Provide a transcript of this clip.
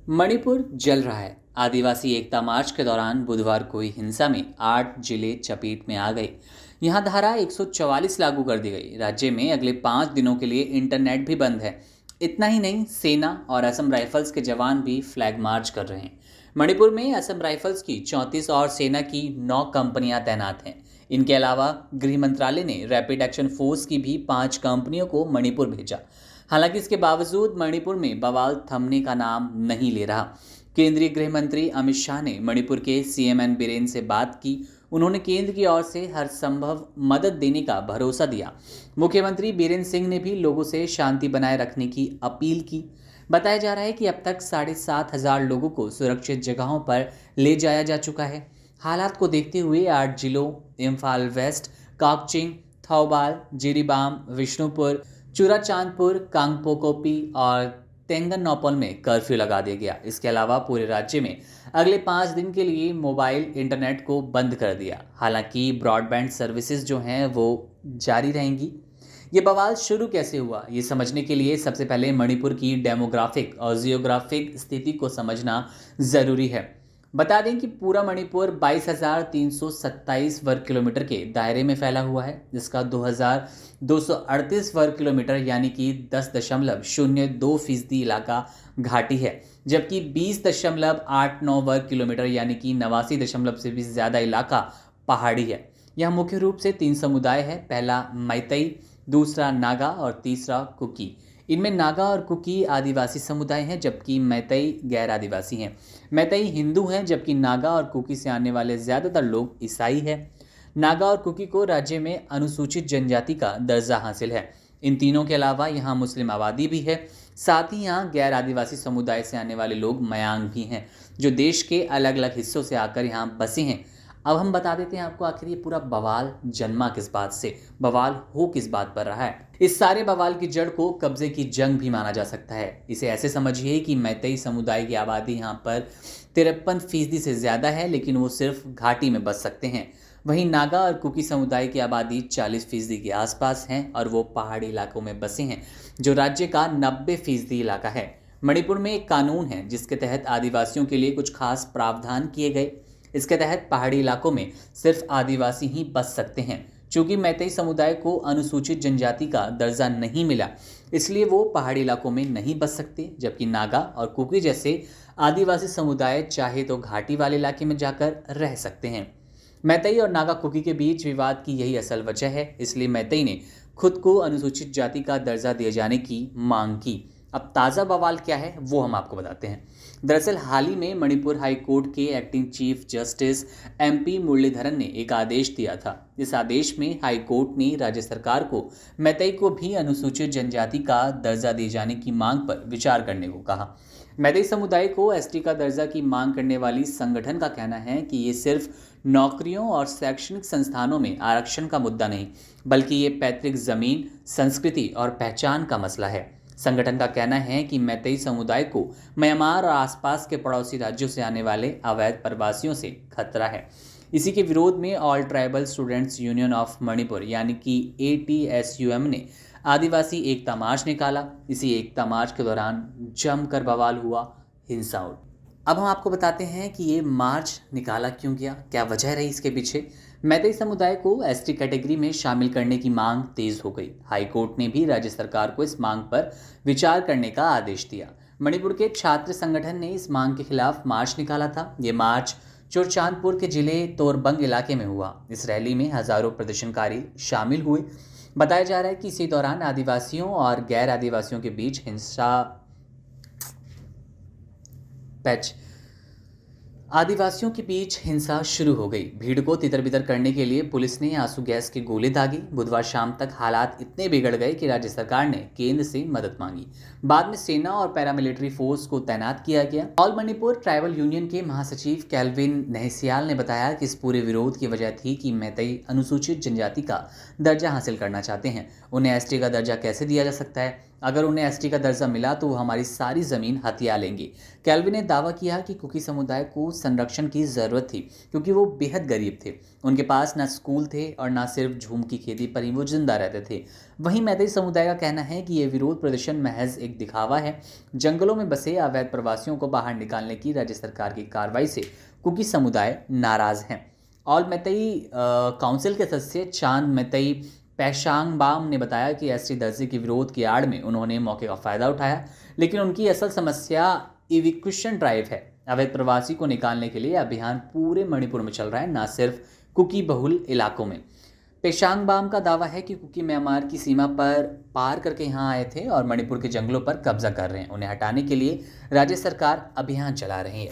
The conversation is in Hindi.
मणिपुर जल रहा है। आदिवासी एकता मार्च के दौरान बुधवार को हुई हिंसा में 8 जिले चपेट में आ गए। यहां धारा 144 लागू कर दी गई। राज्य में अगले 5 दिनों के लिए इंटरनेट भी बंद है। इतना ही नहीं, सेना और असम राइफल्स के जवान भी फ्लैग मार्च कर रहे हैं। मणिपुर में असम राइफल्स की 34 और सेना की 9 कंपनियां तैनात हैं। इनके अलावा गृह मंत्रालय ने रैपिड एक्शन फोर्स की भी 5 कंपनियों को मणिपुर भेजा। हालांकि इसके बावजूद मणिपुर में बवाल थमने का नाम नहीं ले रहा। केंद्रीय गृह मंत्री अमित शाह ने मणिपुर के सीएम एन बीरेन से बात की। उन्होंने केंद्र की ओर से हर संभव मदद देने का भरोसा दिया। मुख्यमंत्री बीरेन सिंह ने भी लोगों से शांति बनाए रखने की अपील की। बताया जा रहा है कि अब तक 7,500 लोगों को सुरक्षित जगहों पर ले जाया जा चुका है। हालात को देखते हुए 8 जिलों इम्फाल वेस्ट, काकचिंग, थौबाल, जिरीबाम, विष्णुपुर, चूराचांदपुर, कांगपोकोपी और तेंगनौपल में कर्फ्यू लगा दिया गया। इसके अलावा पूरे राज्य में अगले 5 दिन के लिए मोबाइल इंटरनेट को बंद कर दिया। हालांकि ब्रॉडबैंड सर्विसेज जो हैं वो जारी रहेंगी। ये बवाल शुरू कैसे हुआ, ये समझने के लिए सबसे पहले मणिपुर की डेमोग्राफिक और जियोग्राफिक स्थिति को समझना ज़रूरी है। बता दें कि पूरा मणिपुर 22,327 वर्ग किलोमीटर के दायरे में फैला हुआ है, जिसका 2,238 वर्ग किलोमीटर यानी कि 10.02% इलाका घाटी है, जबकि 20.89 वर्ग किलोमीटर यानी कि 89 से भी ज़्यादा इलाका पहाड़ी है। यह मुख्य रूप से 3 समुदाय है। पहला मैतई, दूसरा नागा और तीसरा कुकी। इनमें नागा और कुकी आदिवासी समुदाय हैं, जबकि मैतई गैर आदिवासी हैं। मैतई हिंदू हैं, जबकि नागा और कुकी से आने वाले ज़्यादातर लोग ईसाई हैं। नागा और कुकी को राज्य में अनुसूचित जनजाति का दर्जा हासिल है। इन तीनों के अलावा यहाँ मुस्लिम आबादी भी है। साथ ही यहाँ गैर आदिवासी समुदाय से आने वाले लोग मयांग भी हैं, जो देश के अलग अलग हिस्सों से आकर यहाँ बसे हैं। अब हम बता देते हैं आपको आखिर ये पूरा बवाल जन्मा किस बात से, बवाल हो किस बात पर रहा है। इस सारे बवाल की जड़ को कब्जे की जंग भी माना जा सकता है। इसे ऐसे समझिए कि मैतई समुदाय की आबादी यहाँ पर 53% से ज़्यादा है, लेकिन वो सिर्फ घाटी में बस सकते हैं। वहीं नागा और कुकी समुदाय की आबादी 40% के आसपास है और वो पहाड़ी इलाकों में बसे हैं, जो राज्य का 90% इलाका है। मणिपुर में एक कानून है जिसके तहत आदिवासियों के लिए कुछ खास प्रावधान किए गए। इसके तहत पहाड़ी इलाकों में सिर्फ आदिवासी ही बस सकते हैं। चूंकि मैतई समुदाय को अनुसूचित जनजाति का दर्जा नहीं मिला, इसलिए वो पहाड़ी इलाकों में नहीं बस सकते, जबकि नागा और कुकी जैसे आदिवासी समुदाय चाहे तो घाटी वाले इलाके में जाकर रह सकते हैं। मैतई और नागा कुकी के बीच विवाद की यही असल वजह है, इसलिए मैतई ने खुद को अनुसूचित जाति का दर्जा दिए जाने की मांग की। अब ताज़ा बवाल क्या है वो हम आपको बताते हैं। दरअसल हाल ही में मणिपुर हाई कोर्ट के acting chief justice MP Muralidharan ने एक आदेश दिया था। इस आदेश में हाई कोर्ट ने राज्य सरकार को मैतई को भी अनुसूचित जनजाति का दर्जा दिए जाने की मांग पर विचार करने को कहा। मैतई समुदाय को ST का दर्जा की मांग करने वाली संगठन का कहना है कि ये सिर्फ नौकरियों और शैक्षणिक संस्थानों में आरक्षण का मुद्दा नहीं, बल्कि ये पैतृक जमीन, संस्कृति और पहचान का मसला है। संगठन का कहना है कि मैतई समुदाय को म्यांमार और आसपास के पड़ोसी राज्यों से आने वाले अवैध प्रवासियों से खतरा है। इसी के विरोध में all tribal students union of Manipur यानी कि ATSUM ने आदिवासी एकता मार्च निकाला। इसी एकता मार्च के दौरान जमकर बवाल हुआ, हिंसा उठी। अब हम आपको बताते हैं कि ये मार्च निकाला क्यों गया, क्या वजह रही इसके पीछे। मैतई समुदाय को ST कैटेगरी में शामिल करने की मांग तेज हो गई। हाई कोर्ट ने भी राज्य सरकार को इस मांग पर विचार करने का आदेश दिया। मणिपुर के छात्र संगठन ने इस मांग के खिलाफ मार्च निकाला था। ये मार्च चूरचांदपुर के जिले तोरबंग इलाके में हुआ। इस रैली में हजारों प्रदर्शनकारी शामिल हुए। बताया जा रहा है कि इसी दौरान आदिवासियों और गैर आदिवासियों के बीच हिंसा शुरू हो गई। भीड़ को तितर-बितर करने के लिए पुलिस ने आंसू गैस के गोले दागे। बुधवार शाम तक हालात इतने बिगड़ गए कि राज्य सरकार ने केंद्र से मदद मांगी। बाद में सेना और पैरामिलिट्री फोर्स को तैनात किया गया। ऑल मणिपुर ट्राइबल यूनियन के महासचिव कैल्विन नहसियाल ने बताया कि इस पूरे विरोध की वजह थी कि मैतई अनुसूचित जनजाति का दर्जा हासिल करना चाहते हैं। उन्हें ST का दर्जा कैसे दिया जा सकता है, अगर उन्हें एसटी का दर्जा मिला तो वो हमारी सारी ज़मीन हथिया लेंगे। कैल्विन ने दावा किया कि कुकी समुदाय को संरक्षण की ज़रूरत थी क्योंकि वो बेहद गरीब थे। उनके पास ना स्कूल थे और ना सिर्फ झूम की खेती पर ही वो जिंदा रहते थे। वहीं मैतेई समुदाय का कहना है कि ये विरोध प्रदर्शन महज एक दिखावा है। जंगलों में बसे अवैध प्रवासियों को बाहर निकालने की राज्य सरकार की कार्रवाई से कुकी समुदाय नाराज हैं। ऑल मैतेई काउंसिल के सदस्य चांद मैतेई पैशांगबाम ने बताया कि एसटी दर्जे के विरोध की आड़ में उन्होंने मौके का फायदा उठाया, लेकिन उनकी असल समस्या इविक्शन ड्राइव है। अवैध प्रवासी को निकालने के लिए अभियान पूरे मणिपुर में चल रहा है, ना सिर्फ कुकी बहुल इलाकों में। पेशांगबाम का दावा है कि कुकी म्यांमार की सीमा पर पार करके यहाँ आए थे और मणिपुर के जंगलों पर कब्जा कर रहे हैं। उन्हें हटाने के लिए राज्य सरकार अभियान चला रही है।